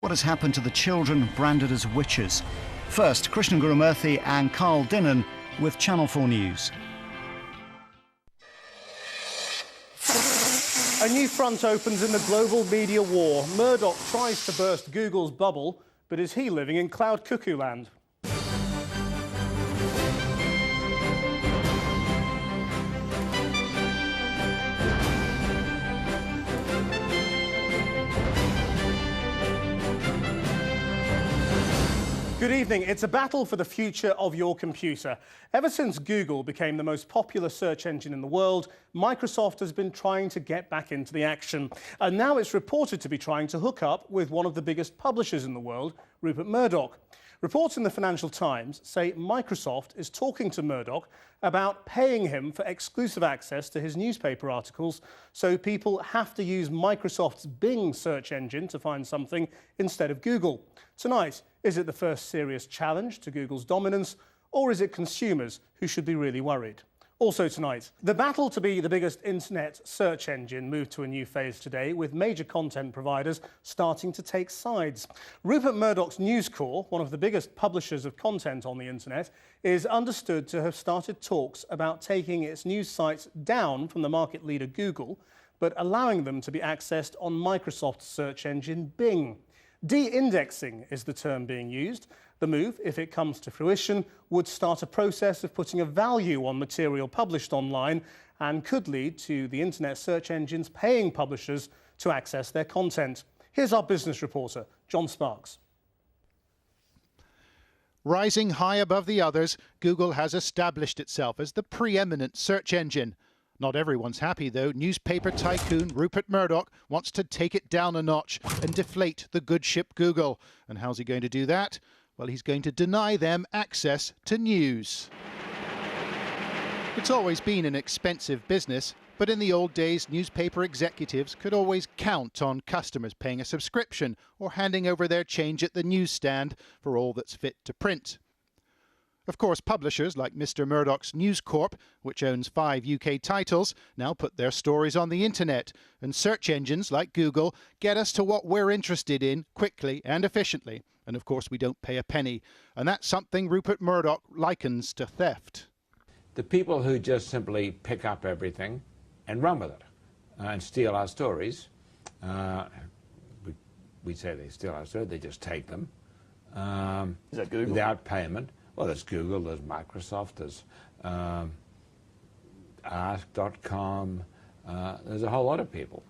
What has happened to the children branded as witches? First, Krishnan Guru Murthy and Carl Dinnan with Channel 4 News. A new front opens in the global media war. Murdoch tries to burst Google's bubble, but is he living in cloud cuckoo land? Good evening. It's a battle for the future of your computer. Ever since Google became the most popular search engine in the world, Microsoft has been trying to get back into the action. And now it's reported to be trying to hook up with one of the biggest publishers in the world, Rupert Murdoch. Reports in the Financial Times say Microsoft is talking to Murdoch about paying him for exclusive access to his newspaper articles, so people have to use Microsoft's Bing search engine to find something instead of Google. Tonight, is it the first serious challenge to Google's dominance, or is it consumers who should be really worried? Also tonight, the battle to be the biggest internet search engine moved to a new phase today, with major content providers starting to take sides. Rupert Murdoch's News Corp, one of the biggest publishers of content on the internet, is understood to have started talks about taking its news sites down from the market leader Google, but allowing them to be accessed on Microsoft's search engine Bing. De-indexing is the term being used. The move, if it comes to fruition, would start a process of putting a value on material published online and could lead to the internet search engines paying publishers to access their content. Here's our business reporter, John Sparks. Rising high above the others, Google has established itself as the preeminent search engine. Not everyone's happy, though. Newspaper tycoon Rupert Murdoch wants to take it down a notch and deflate the good ship Google. And how's he going to do that? Well, he's going to deny them access to news. It's always been an expensive business, but in the old days, newspaper executives could always count on customers paying a subscription or handing over their change at the newsstand for all that's fit to print. Of course, publishers like Mr. Murdoch's News Corp, which owns 5 UK titles, now put their stories on the internet, and search engines like Google get us to what we're interested in quickly and efficiently. And of course, we don't pay a penny. And that's something Rupert Murdoch likens to theft. The people who just simply pick up everything and run with it and steal our stories, we say they steal our stories, they just take them. Is that Google? Without payment. Well, there's Google, there's Microsoft, there's Ask.com, there's a whole lot of people.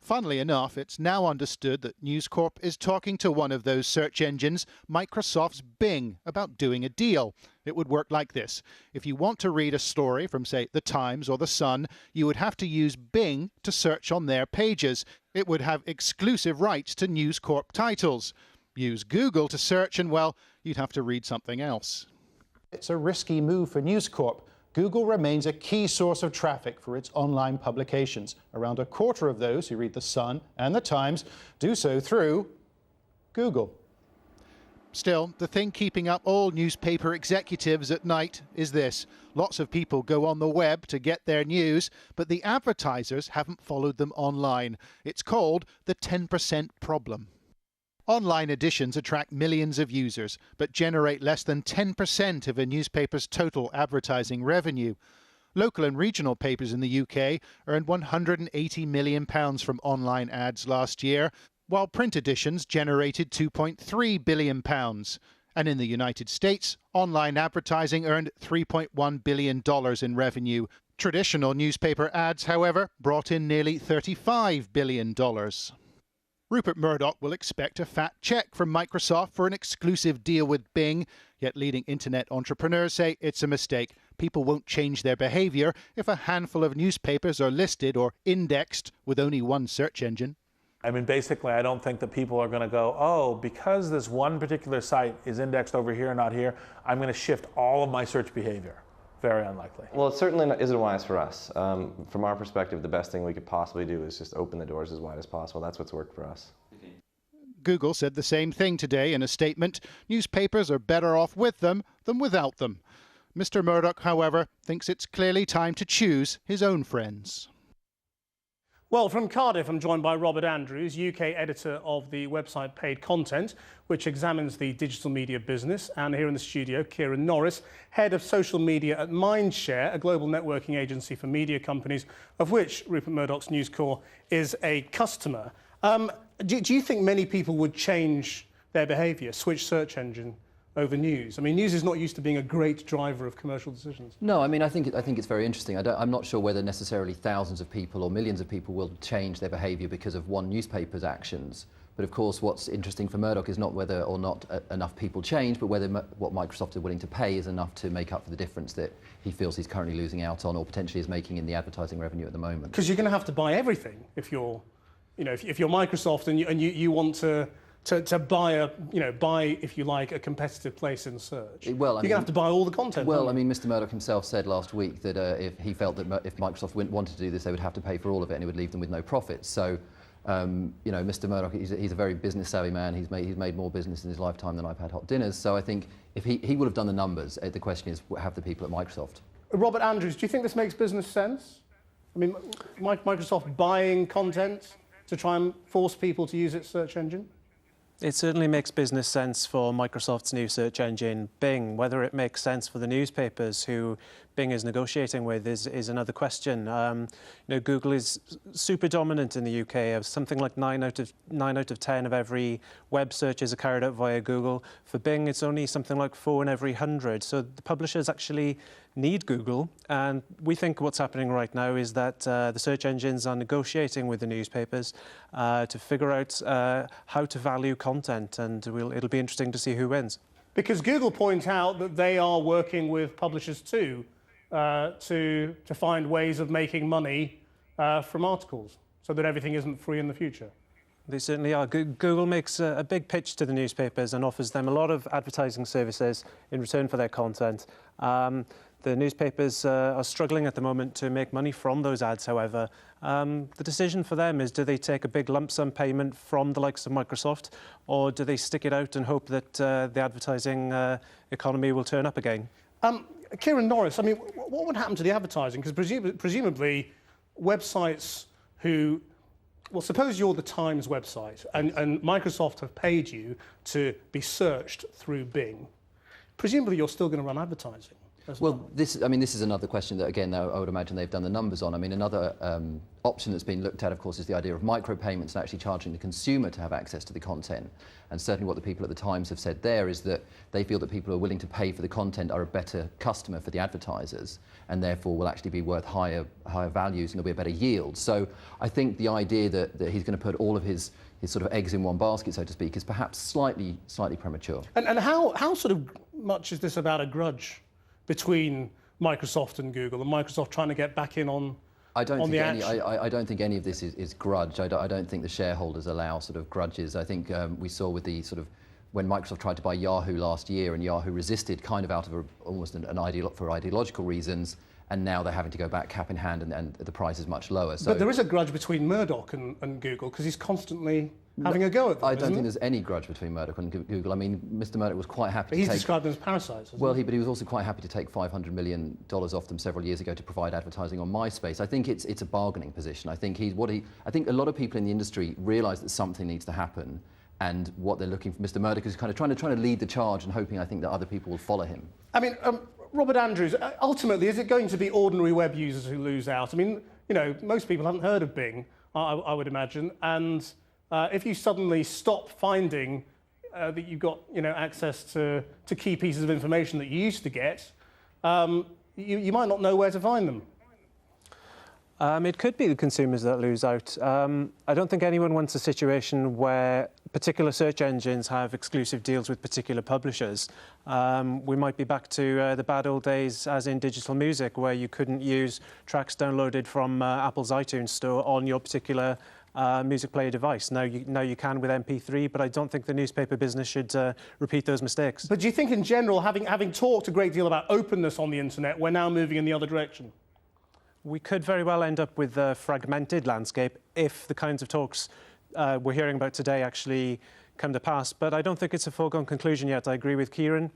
Funnily enough, it's now understood that News Corp is talking to one of those search engines, Microsoft's Bing, about doing a deal. It would work like this. If you want to read a story from, say, The Times or The Sun, you would have to use Bing to search on their pages. It would have exclusive rights to News Corp titles. Use Google to search and, well, you'd have to read something else. It's a risky move for News Corp. Google remains a key source of traffic for its online publications. Around a quarter of those who read The Sun and The Times do so through Google. Still, the thing keeping up all newspaper executives at night is this. Lots of people go on the web to get their news, but the advertisers haven't followed them online. It's called the 10% problem. Online editions attract millions of users, but generate less than 10% of a newspaper's total advertising revenue. Local and regional papers in the UK earned £180 million from online ads last year, while print editions generated £2.3 billion. And in the United States, online advertising earned $3.1 billion in revenue. Traditional newspaper ads, however, brought in nearly $35 billion. Rupert Murdoch will expect a fat check from Microsoft for an exclusive deal with Bing, yet leading internet entrepreneurs say it's a mistake. People won't change their behaviour if a handful of newspapers are listed or indexed with only one search engine. I mean, basically, I don't think that people are going to go, oh, because this one particular site is indexed over here, not here, I'm going to shift all of my search behavior. Very unlikely. Well, it certainly isn't wise for us. From our perspective, the best thing we could possibly do is just open the doors as wide as possible. That's what's worked for us. Google said the same thing today in a statement. Newspapers are better off with them than without them. Mr. Murdoch, however, thinks it's clearly time to choose his own friends. Well, from Cardiff, I'm joined by Robert Andrews, UK editor of the website Paid Content, which examines the digital media business. And here in the studio, Kieran Norris, head of social media at Mindshare, a global networking agency for media companies, of which Rupert Murdoch's News Corp is a customer. Do you think many people would change their behaviour, switch search engine over news? I mean, news is not used to being a great driver of commercial decisions. No, I mean, I think it's very interesting. I'm not sure whether necessarily thousands of people or millions of people will change their behaviour because of one newspaper's actions. But of course, what's interesting for Murdoch is not whether or not enough people change, but whether what Microsoft are willing to pay is enough to make up for the difference that he feels he's currently losing out on, or potentially is making in the advertising revenue at the moment. Because you're going to have to buy everything if you're, if you're Microsoft and you want to buy buy, if you like, a competitive place in search. Well, you're going to have to buy all the content. Well, I mean, Mr. Murdoch himself said last week that if he felt that if Microsoft wanted to do this, they would have to pay for all of it, and it would leave them with no profits. So, Mr. Murdoch, he's a very business-savvy man. He's made more business in his lifetime than I've had hot dinners. So I think if he would have done the numbers, the question is, have the people at Microsoft? Robert Andrews, do you think this makes business sense? I mean, Microsoft buying content to try and force people to use its search engine? It certainly makes business sense for Microsoft's new search engine, Bing. Whether it makes sense for the newspapers who Bing is negotiating with is another question. Google is super dominant in the UK. Something like 9 out of 10 of every web searches are carried out via Google. For Bing, it's only something like 4 in every 100. So the publishers actually need Google, and we think what's happening right now is that the search engines are negotiating with the newspapers to figure out how to value content, and it'll be interesting to see who wins. Because Google point out that they are working with publishers too to find ways of making money from articles, so that everything isn't free in the future. They certainly are. Google makes a big pitch to the newspapers and offers them a lot of advertising services in return for their content. The newspapers are struggling at the moment to make money from those ads, however. The decision for them is, do they take a big lump sum payment from the likes of Microsoft, or do they stick it out and hope that the advertising economy will turn up again? Kieran Norris, I mean, what would happen to the advertising? Because presumably websites who... Well, suppose you're the Times website and Microsoft have paid you to be searched through Bing. Presumably you're still going to run advertising. Well, this is another question that, again, I would imagine they've done the numbers on. I mean, another option that's been looked at, of course, is the idea of micropayments and actually charging the consumer to have access to the content. And certainly what the people at the Times have said there is that they feel that people who are willing to pay for the content are a better customer for the advertisers, and therefore will actually be worth higher values, and there'll be a better yield. So I think the idea that he's going to put all of his sort of eggs in one basket, so to speak, is perhaps slightly premature. And how sort of much is this about a grudge between Microsoft and Google, and Microsoft trying to get back in on the action? I don't think any of this is grudge. I don't think the shareholders allow sort of grudges. I think we saw with the sort of when Microsoft tried to buy Yahoo last year, and Yahoo resisted kind of out of almost for ideological reasons, and now they're having to go back cap in hand, and the price is much lower. So, but there is a grudge between Murdoch and Google, because he's constantly having a go at them. I don't think there's any grudge between Murdoch and Google. I mean, Mr. Murdoch was quite happy He's described them as parasites, but he was also quite happy to take $500 million off them several years ago to provide advertising on MySpace. I think it's a bargaining position. I think I think a lot of people in the industry realise that something needs to happen, and what they're looking for Mr. Murdoch is kind of trying to lead the charge and hoping, I think, that other people will follow him. I mean, Robert Andrews, ultimately, is it going to be ordinary web users who lose out? I mean, most people haven't heard of Bing, I would imagine, and if you suddenly stop finding that you've got access to key pieces of information that you used to get, you might not know where to find them. It could be the consumers that lose out. I don't think anyone wants a situation where particular search engines have exclusive deals with particular publishers. We might be back to the bad old days as in digital music, where you couldn't use tracks downloaded from Apple's iTunes store on your particular music player device. Now you can with MP3, but I don't think the newspaper business should repeat those mistakes. But do you think in general, having talked a great deal about openness on the internet, we're now moving in the other direction? We could very well end up with a fragmented landscape if the kinds of talks we're hearing about today actually come to pass. But I don't think it's a foregone conclusion yet. I agree with Kieran.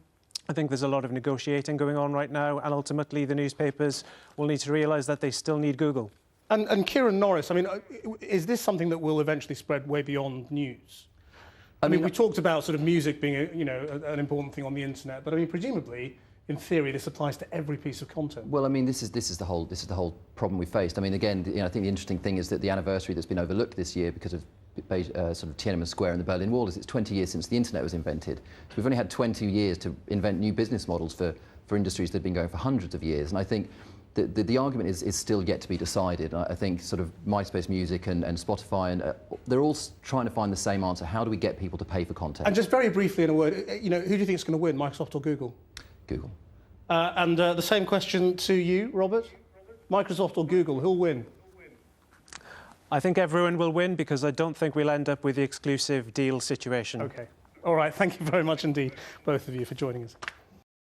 I think there's a lot of negotiating going on right now, and ultimately the newspapers will need to realise that they still need Google. And Kieran Norris, I mean, is this something that will eventually spread way beyond news? I mean, we talked about sort of music being, an important thing on the internet, but I mean, presumably, in theory, this applies to every piece of content. Well, I mean, this is the whole problem we faced. I mean, again, I think the interesting thing is that the anniversary that's been overlooked this year because of sort of Tiananmen Square and the Berlin Wall is it's 20 years since the internet was invented. So we've only had 20 years to invent new business models for industries that have been going for hundreds of years. And I think the argument is still yet to be decided. I think sort of MySpace Music and Spotify, and they're all trying to find the same answer. How do we get people to pay for content? And just very briefly in a word, who do you think is going to win, Microsoft or Google? Google. And the same question to you, Robert. Microsoft or Google, who'll win? I think everyone will win because I don't think we'll end up with the exclusive deal situation. OK. All right, thank you very much indeed, both of you, for joining us.